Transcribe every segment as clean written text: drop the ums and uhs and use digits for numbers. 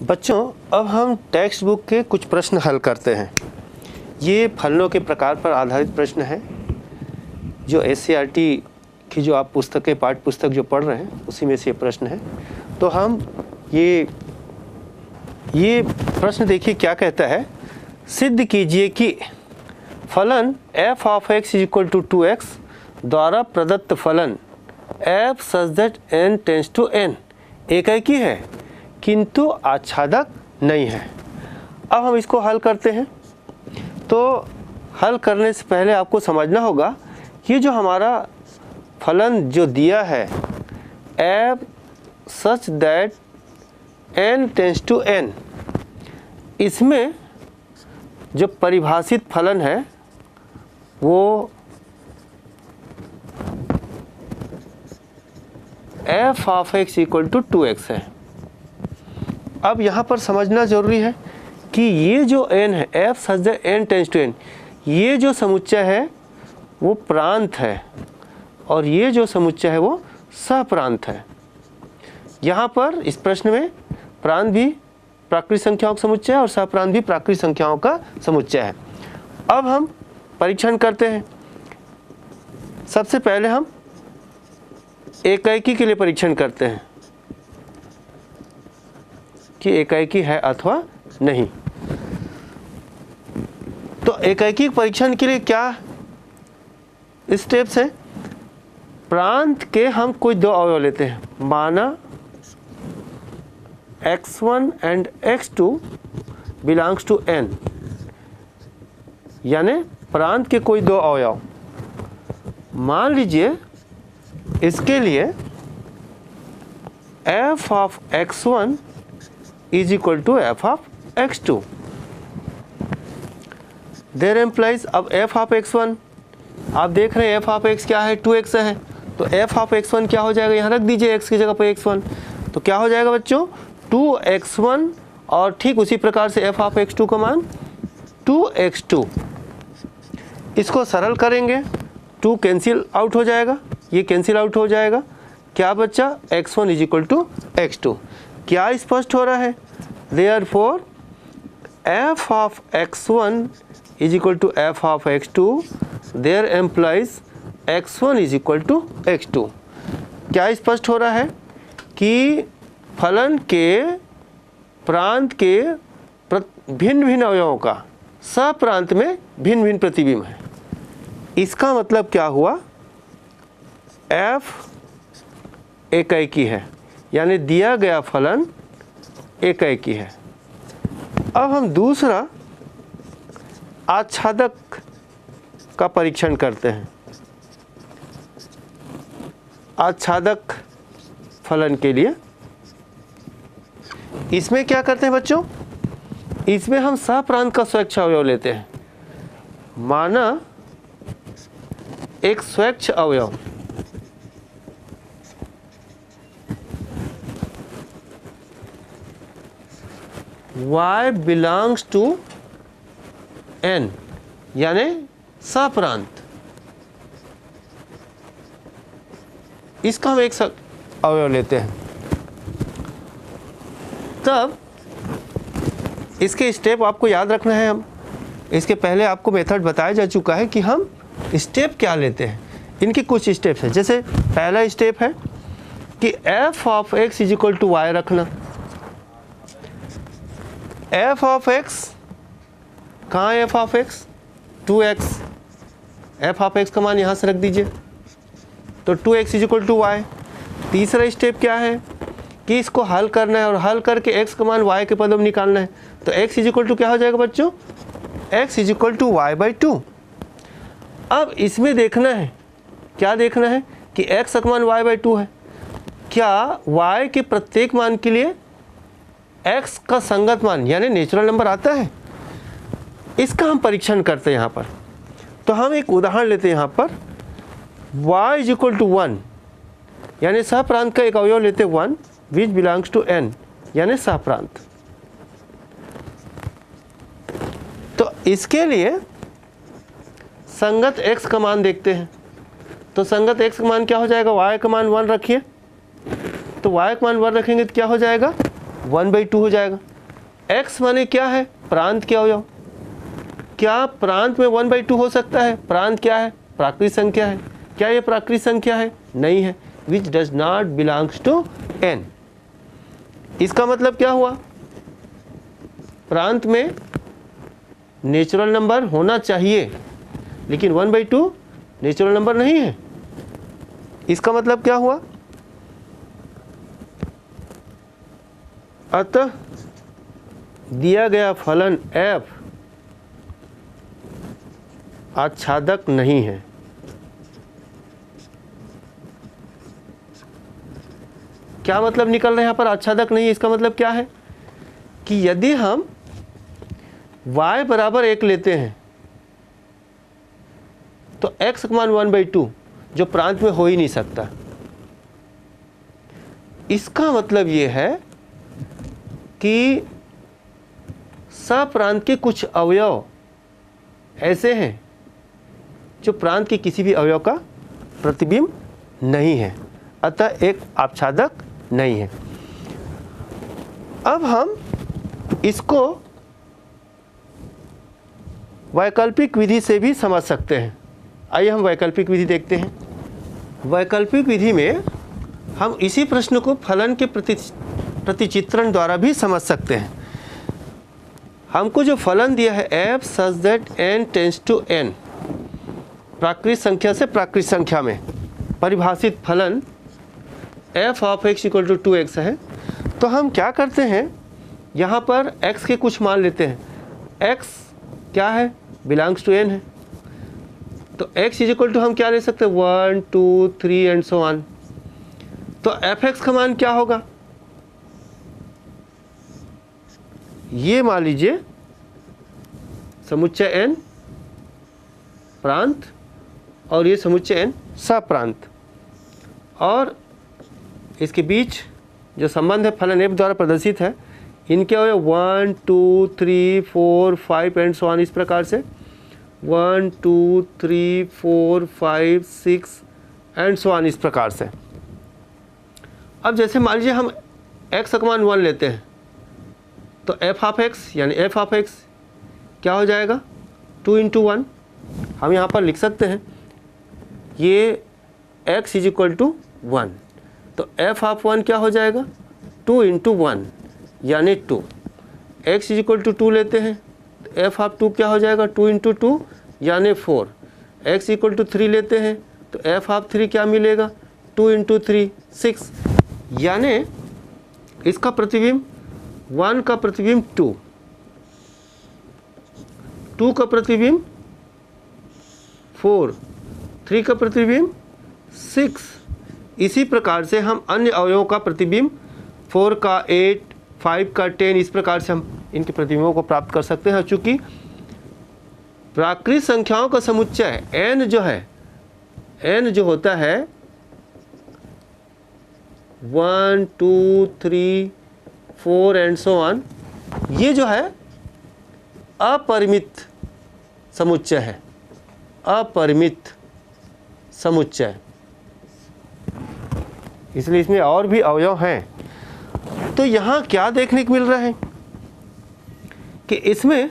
बच्चों, अब हम टेक्स्ट बुक के कुछ प्रश्न हल करते हैं। ये फलनों के प्रकार पर आधारित प्रश्न है जो SCERT की जो आप पुस्तकें पाठ्य पुस्तक जो पढ़ रहे हैं उसी में से ये प्रश्न है। तो हम ये प्रश्न देखिए क्या कहता है। सिद्ध कीजिए कि फलन f of x equal to 2x द्वारा प्रदत्त फलन f such that n tends to n एकाकी है किंतु आच्छादक नहीं है। अब हम इसको हल करते हैं। तो हल करने से पहले आपको समझना होगा कि जो हमारा फलन जो दिया है f such that n tends to n, इसमें जो परिभाषित फलन है वो f of x equal to 2x है। अब यहाँ पर समझना जरूरी है कि ये जो n है f such that n tends to n, ये जो समुच्चय है वो प्रांत है और ये जो समुच्चय है वो सहप्रांत है। यहाँ पर इस प्रश्न में प्रांत भी प्राकृतिक संख्याओं का समुच्चय है और सहप्रांत भी प्राकृतिक संख्याओं का समुच्चय है। अब हम परीक्षण करते हैं। सबसे पहले हम एकाकी के लिए परीक्षण करते हैं कि एकाकी है अथवा नहीं। तो एकाकी परीक्षण के लिए क्या स्टेप्स हैं? प्रांत के हम कोई दो अवयव लेते हैं, माना x1 and x2 belongs to n, यानी प्रांत के कोई दो अवयव। मान लीजिए इसके लिए f of x1 is equal to f of x2। There implies अब f ऑफ x1, आप देख रहे हैं f ऑफ x क्या है, 2x है, तो f ऑफ x1 क्या हो जाएगा, यहाँ रख दीजिए x की जगह पर x1, तो क्या हो जाएगा बच्चों 2x1, और ठीक उसी प्रकार से f ऑफ x2 का मान 2x2। इसको सरल करेंगे, 2 कैंसिल आउट हो जाएगा, ये कैंसिल आउट हो जाएगा, क्या बच्चा x1 is equal to x2। क्या स्पष्ट हो रहा है? Therefore f of x1 is equal to f of x2, there implies x1 is equal to x2। क्या स्पष्ट हो रहा है कि फलन के प्रांत के भिन्न भिन्न अवयवों का सहप्रांत में भिन्न भिन्न प्रतिबिंब है। इसका मतलब क्या हुआ, f एकाकी है, यानी दिया गया फलन एकाकी है। अब हम दूसरा आच्छादक का परीक्षण करते हैं। आच्छादक फलन के लिए इसमें क्या करते हैं बच्चों, इसमें हम सहप्रांत का स्वच्छ अवयव लेते हैं। माना एक स्वच्छ अवयव y बिलोंग्स टू n, यानी सहप्रांत, इसका हम एक अवयव लेते हैं। तब इसके स्टेप आपको याद रखना है। हम इसके पहले आपको मेथड बताया जा चुका है कि हम स्टेप क्या लेते हैं। इनके कुछ स्टेप्स हैं। जैसे पहला स्टेप है कि f of x is equal to Y रखना। f ऑफ x कहाँ है? f of x 2x, f of x का मान यहाँ से रख दीजिए, तो 2x is equal to Y. तीसरा स्टेप क्या है कि इसको हल करना है और हल करके x का मान y के पदों में निकालना है। तो x इज इक्वल टू क्या हो जाएगा बच्चों, x is equal to Y by 2। अब इसमें देखना है, क्या देखना है कि x का मान y बाई 2 है, क्या y के प्रत्येक मान के लिए x का संगत मान यानी नेचुरल नंबर आता है। इसका हम परीक्षण करते हैं यहाँ पर। तो हम एक उदाहरण लेते हैं यहाँ पर, y इज इक्वल टू 1, यानी सहप्रांत का एक अवयव लेते हैं 1 विच बिलोंग्स टू n, यानी सहप्रांत। तो इसके लिए संगत x का मान देखते हैं। तो संगत x का मान क्या हो जाएगा, y का मान 1 रखिए, तो y का मान 1 रखेंगे तो क्या हो जाएगा 1/2 हो जाएगा। x माने क्या है? प्रांत के अवयव। क्या प्रांत में 1/2 हो सकता है? प्रांत क्या है? प्राकृत संख्या है। क्या ये प्राकृत संख्या है? नहीं है। Which does not belongs to n। इसका मतलब क्या हुआ? प्रांत में नेचुरल नंबर होना चाहिए, लेकिन 1/2 नेचुरल नंबर नहीं है। इसका मतलब क्या हुआ? अतः दिया गया फलन f आच्छादक नहीं है। क्या मतलब निकल रहा है यहाँ पर? आच्छादक नहीं है। इसका मतलब क्या है कि यदि हम y बराबर 1 लेते हैं तो x का मान 1/2 जो प्रांत में हो ही नहीं सकता। इसका मतलब ये है कि सप्रांत के कुछ अवयव ऐसे हैं जो प्रांत के किसी भी अवयव का प्रतिबिंब नहीं है, अतः एक आच्छादक नहीं है। अब हम इसको वैकल्पिक विधि से भी समझ सकते हैं। आइए हम वैकल्पिक विधि देखते हैं। वैकल्पिक विधि में हम इसी प्रश्न को फलन के प्रतिचित्रण द्वारा भी समझ सकते हैं। हमको जो फलन दिया है f such that n tends to n, प्राकृत संख्या से प्राकृत संख्या में परिभाषित फलन f of x equal to 2x है। तो हम क्या करते हैं, यहाँ पर x के कुछ मान लेते हैं। x क्या है? बिलोंग्स टू n है। तो x इज इक्वल टू हम क्या ले सकते हैं? 1 2 3 एंड सो ऑन। तो f(x) का मान क्या होगा? ये मान लीजिए समुच्चय n प्रांत और ये समुच्चय n सप्रांत, और इसके बीच जो संबंध है फलन f द्वारा प्रदर्शित है, इनके अवयव 1 2 3 4 5 एंड सो ऑन। इस प्रकार से 1 2 3 4 5 6 एंड सो ऑन, इस प्रकार से। अब जैसे मान लीजिए हम x का मान 1 लेते हैं तो f ऑफ x यानी f ऑफ x क्या हो जाएगा? 2 × 1। हम यहाँ पर लिख सकते हैं ये x इज इक्वल टू 1, तो f ऑफ 1 क्या हो जाएगा? 2 × 1 यानी 2। x इज इक्वल टू 2 लेते हैं तो f ऑफ 2 क्या हो जाएगा? 2 × 2 यानी 4। x इक्वल टू 3 लेते हैं तो f ऑफ 3 क्या मिलेगा? 2 × 3 6, यानी इसका प्रतिबिंब 1 का प्रतिबिंब 2, 2 का प्रतिबिंब 4, 3 का प्रतिबिंब 6। इसी प्रकार से हम अन्य अवयवों का प्रतिबिंब 4 का 8, 5 का 10, इस प्रकार से हम इनके प्रतिबिंबों को प्राप्त कर सकते हैं। चूँकि प्राकृत संख्याओं का समुच्चय n जो है, n जो होता है 1 2 3 4 एंड सो ऑन, ये जो है अपरिमित समुच्चय है, अपरिमित समुच्चय, इसलिए इसमें और भी अवयव हैं। तो यहाँ क्या देखने को मिल रहा है कि इसमें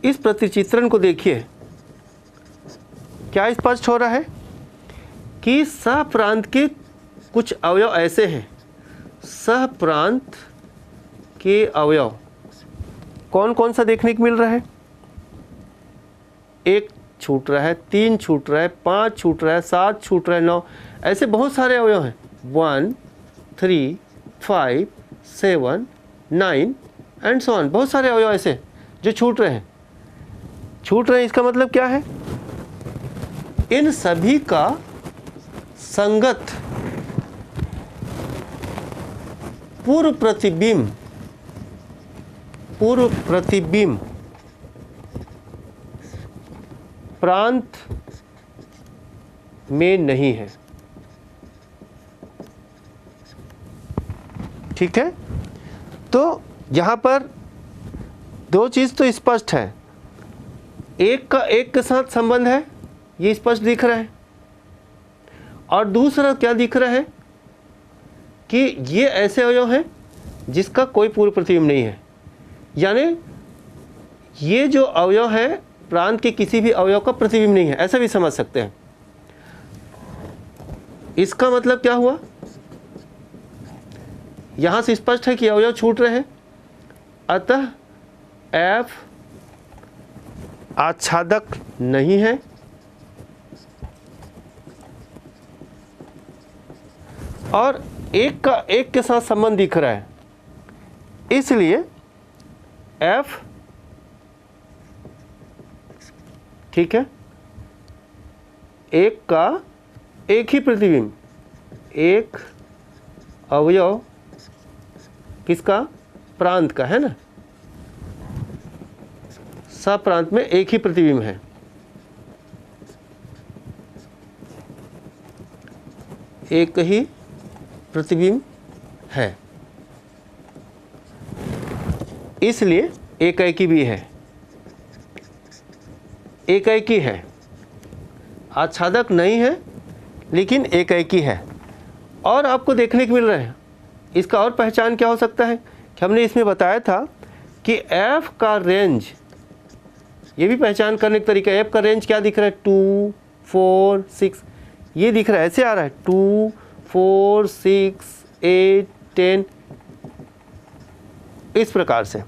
इस प्रतिचित्रण को देखिए, क्या स्पष्ट हो रहा है कि सप्रांत के कुछ अवयव ऐसे हैं। सप्रांत के अवयव कौन कौन सा देखने को मिल रहा है? 1 छूट रहा है, 3 छूट रहा है, 5 छूट रहा है, 7 छूट रहा है, 9, ऐसे बहुत सारे अवयव हैं। 1 3 5 7 9 एंड सो ऑन, बहुत सारे अवयव ऐसे जो छूट रहे हैं। इसका मतलब क्या है? इन सभी का संगत पूर्व प्रतिबिंब प्रांत में नहीं है। ठीक है, तो यहाँ पर दो चीज़ तो स्पष्ट है, एक का एक के साथ संबंध है, ये स्पष्ट दिख रहा है, और दूसरा क्या दिख रहा है कि ये ऐसे अवयव हैं जिसका कोई पूर्व प्रतिबिंब नहीं है। यानी ये जो अवयव है प्रांत के किसी भी अवयव का प्रतिबिंब नहीं है, ऐसा भी समझ सकते हैं। इसका मतलब क्या हुआ, यहां से स्पष्ट है कि अवयव छूट रहे हैं, अतः F आच्छादक नहीं है। और एक का एक के साथ संबंध दिख रहा है, इसलिए F, ठीक है, एक का एक ही प्रतिबिंब, एक अवयव किसका, प्रांत का, है ना, सप्रांत में एक ही प्रतिबिंब है। एक ही प्रतिबिंब है, इसलिए एकाएकी भी है, एकाएकी है, आच्छादक नहीं है लेकिन एकाएकी है। और आपको देखने को मिल रहा है, इसका और पहचान क्या हो सकता है कि हमने इसमें बताया था कि F का रेंज, ये भी पहचान करने का तरीका है। F का रेंज क्या दिख रहा है, 2, 4, 6, ये दिख रहा है, ऐसे आ रहा है 2, 4, 6, 8, 10, इस प्रकार से।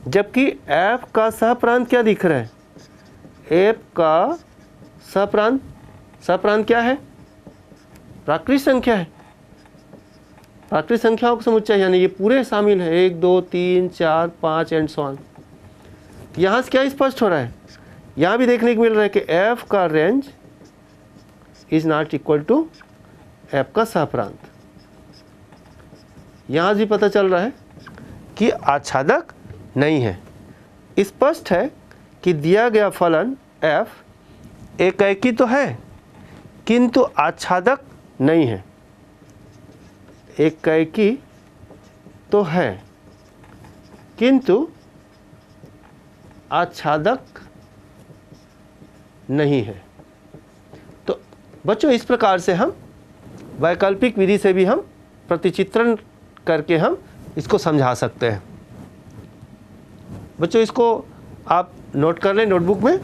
जबकि F का सहप्रांत क्या दिख रहा है, F का सहप्रांत, सहप्रांत क्या है, प्राकृत संख्या है, प्राकृत संख्याओं का समुच्चय, यानी ये पूरे शामिल है, 1, 2, 3, 4, 5 एंड सो ऑन। यहाँ से क्या स्पष्ट हो रहा है, यहाँ भी देखने को मिल रहा है कि F का range is not equal to F का सहप्रांत। यहाँ भी पता चल रहा है कि आच्छादक नहीं है। स्पष्ट है कि दिया गया फलन F एकाएकी तो है किंतु आच्छादक नहीं है। एकाएकी तो है किंतु आच्छादक नहीं है। तो बच्चों, इस प्रकार से हम वैकल्पिक विधि से भी हम प्रतिचित्रण करके हम इसको समझा सकते हैं। बच्चों, इसको आप नोट कर लें नोटबुक में।